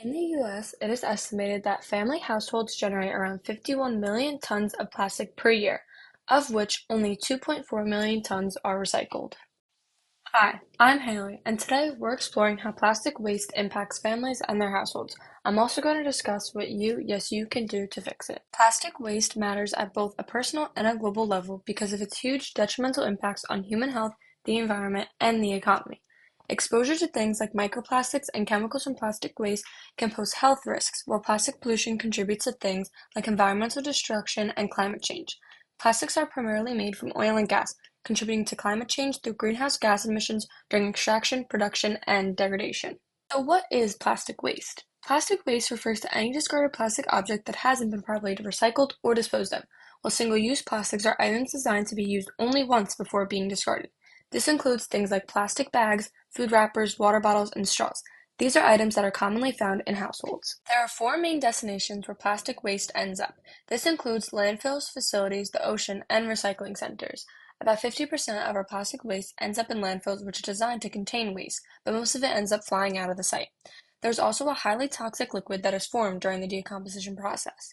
In the US, it is estimated that family households generate around 51 million tons of plastic per year, of which only 2.4 million tons are recycled. Hi, I'm Haley, and today we're exploring how plastic waste impacts families and their households. I'm also going to discuss what you can do to fix it. Plastic waste matters at both a personal and a global level because of its huge detrimental impacts on human health, the environment, and the economy. Exposure to things like microplastics and chemicals from plastic waste can pose health risks, while plastic pollution contributes to things like environmental destruction and climate change. Plastics are primarily made from oil and gas, contributing to climate change through greenhouse gas emissions during extraction, production, and degradation. So what is plastic waste? Plastic waste refers to any discarded plastic object that hasn't been properly recycled or disposed of, while single-use plastics are items designed to be used only once before being discarded. This includes things like plastic bags, food wrappers, water bottles, and straws. These are items that are commonly found in households. There are four main destinations where plastic waste ends up. This includes landfills, facilities, the ocean, and recycling centers. About 50% of our plastic waste ends up in landfills, which are designed to contain waste, but most of it ends up flying out of the site. There's also a highly toxic liquid that is formed during the decomposition process.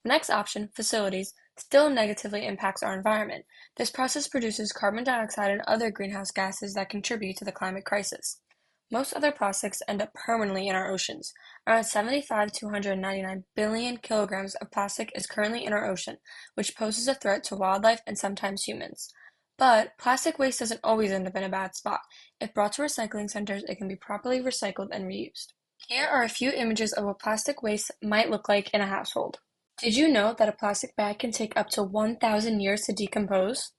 The next option, facilities, still negatively impacts our environment. This process produces carbon dioxide and other greenhouse gases that contribute to the climate crisis. Most other plastics end up permanently in our oceans. Around 75 to 199 billion kilograms of plastic is currently in our ocean, which poses a threat to wildlife and sometimes humans. But plastic waste doesn't always end up in a bad spot. If brought to recycling centers, it can be properly recycled and reused. Here are a few images of what plastic waste might look like in a household. Did you know that a plastic bag can take up to 1,000 years to decompose?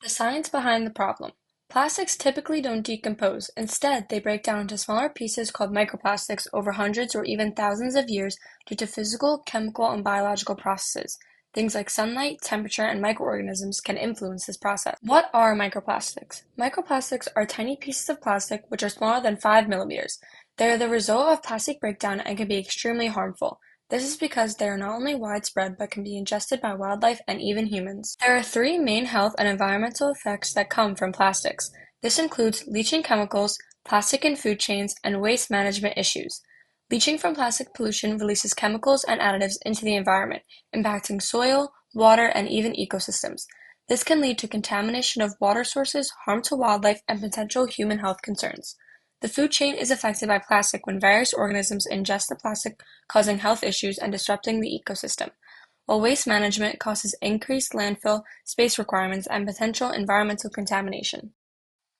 The science behind the problem. Plastics typically don't decompose. Instead, they break down into smaller pieces called microplastics over hundreds or even thousands of years due to physical, chemical, and biological processes. Things like sunlight, temperature, and microorganisms can influence this process. What are microplastics? Microplastics are tiny pieces of plastic which are smaller than 5 millimeters. They are the result of plastic breakdown and can be extremely harmful. This is because they are not only widespread but can be ingested by wildlife and even humans. There are three main health and environmental effects that come from plastics. This includes leaching chemicals, plastic in food chains, and waste management issues. Leaching from plastic pollution releases chemicals and additives into the environment, impacting soil, water, and even ecosystems. This can lead to contamination of water sources, harm to wildlife, and potential human health concerns. The food chain is affected by plastic when various organisms ingest the plastic, causing health issues and disrupting the ecosystem, while waste management causes increased landfill, space requirements, and potential environmental contamination.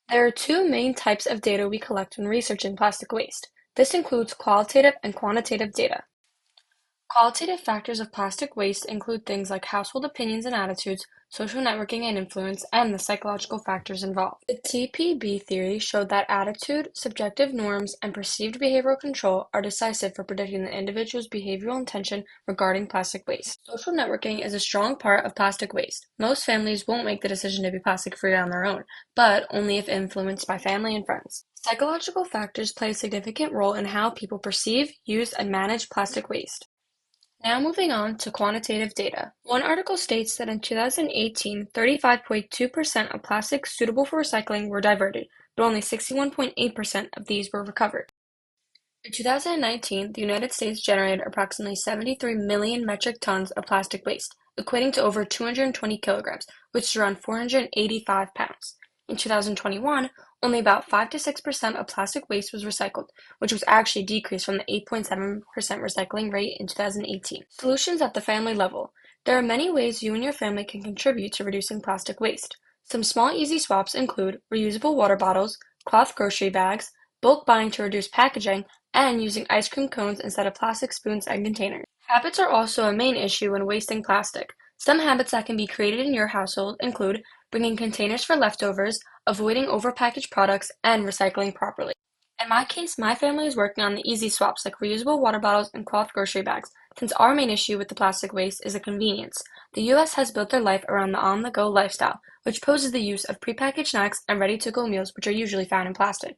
There are two main types of data we collect when researching plastic waste. This includes qualitative and quantitative data. Qualitative factors of plastic waste include things like household opinions and attitudes, social networking and influence, and the psychological factors involved. The TPB theory showed that attitude, subjective norms, and perceived behavioral control are decisive for predicting the individual's behavioral intention regarding plastic waste. Social networking is a strong part of plastic waste. Most families won't make the decision to be plastic-free on their own, but only if influenced by family and friends. Psychological factors play a significant role in how people perceive, use, and manage plastic waste. Now moving on to quantitative data. One article states that in 2018, 35.2% of plastics suitable for recycling were diverted, but only 61.8% of these were recovered. In 2019, the United States generated approximately 73 million metric tons of plastic waste, equating to over 220 kilograms, which is around 485 pounds. In 2021, only about 5 to 6% of plastic waste was recycled, which was actually decreased from the 8.7% recycling rate in 2018. Solutions at the family level. There are many ways you and your family can contribute to reducing plastic waste. Some small easy swaps include reusable water bottles, cloth grocery bags, bulk buying to reduce packaging, and using ice cream cones instead of plastic spoons and containers. Habits are also a main issue when wasting plastic. Some habits that can be created in your household include bringing containers for leftovers, avoiding overpackaged products, and recycling properly. In my case, my family is working on the easy swaps like reusable water bottles and cloth grocery bags, since our main issue with the plastic waste is the convenience. The US has built their life around the on-the-go lifestyle, which poses the use of prepackaged snacks and ready-to-go meals which are usually found in plastic.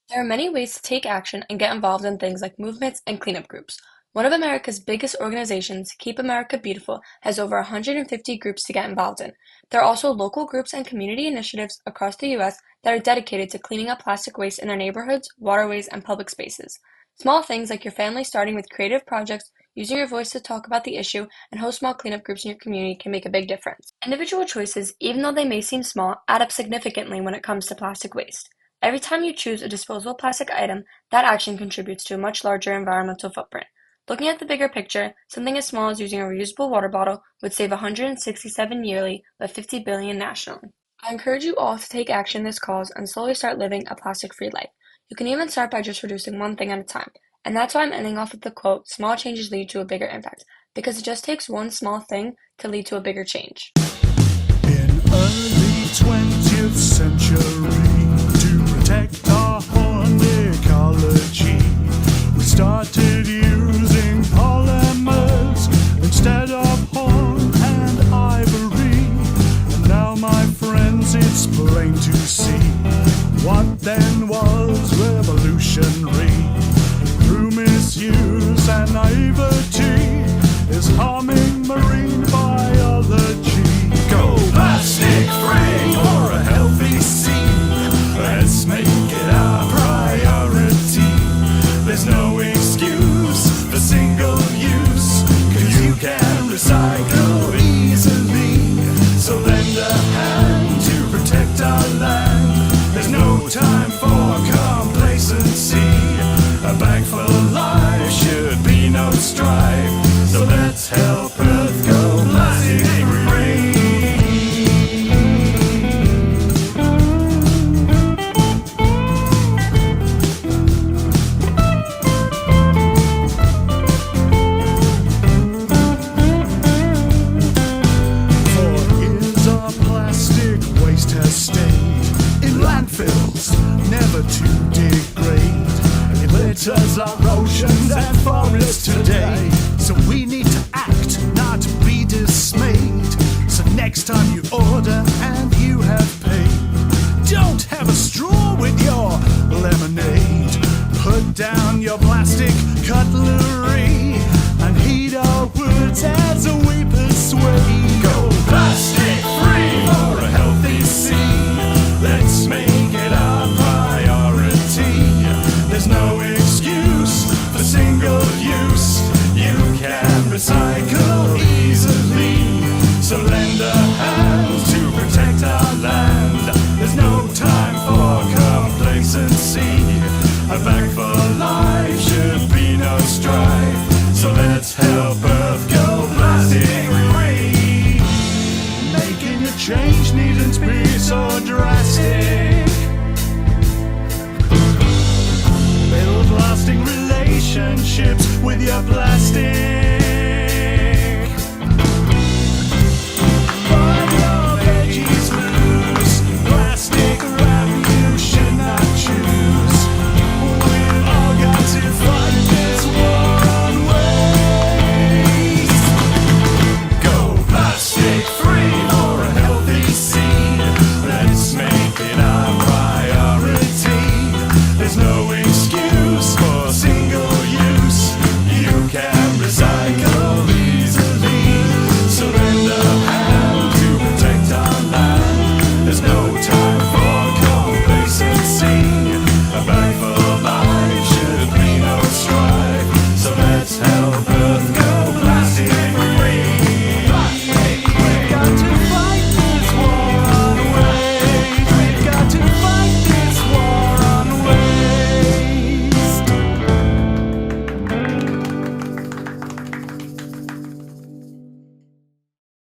There are many ways to take action and get involved in things like movements and cleanup groups. One of America's biggest organizations, Keep America Beautiful, has over 150 groups to get involved in. There are also local groups and community initiatives across the U.S. that are dedicated to cleaning up plastic waste in their neighborhoods, waterways, and public spaces. Small things like your family starting with creative projects, using your voice to talk about the issue, and host small cleanup groups in your community can make a big difference. Individual choices, even though they may seem small, add up significantly when it comes to plastic waste. Every time you choose a disposable plastic item, that action contributes to a much larger environmental footprint. Looking at the bigger picture, something as small as using a reusable water bottle would save 167 yearly but 50 billion nationally. I encourage you all to take action in this cause and slowly start living a plastic-free life. You can even start by just reducing one thing at a time. And that's why I'm ending off with the quote, small changes lead to a bigger impact, because it just takes one small thing to lead to a bigger change. In early 20th century, to protect our horn ecology, we started using polymers instead of horn and ivory. And now, my friends, it's plain to see what then was revolutionary. Through misuse and naivety is harming marine biology. Go plastic free for a healthy sea. Let's make it our priority. There's no excuse for single use, 'cause you can recycle easily. So lend a hand to protect our land. There's no time for complacency. A bag full of life should be no strife. So let's help Earth go plastic free. For years our plastic waste has stayed in landfills, never to degrade. It litters our oceans and forests today. So we need to act, not be dismayed. So next time you order and you have paid, don't have a straw with your lemonade. Put down your plastic cutlery and heed our words as we persuade. Go plastic free for a healthy sea. Let's make it our priority. There's no excuse for single use. You can recycle easily. So lend a hand to protect our land. There's no time for complacency. A bag for life should be no strife. So let's help Earth go plastic free. Making a change needn't be so drastic. Build lasting relationships with your plastic.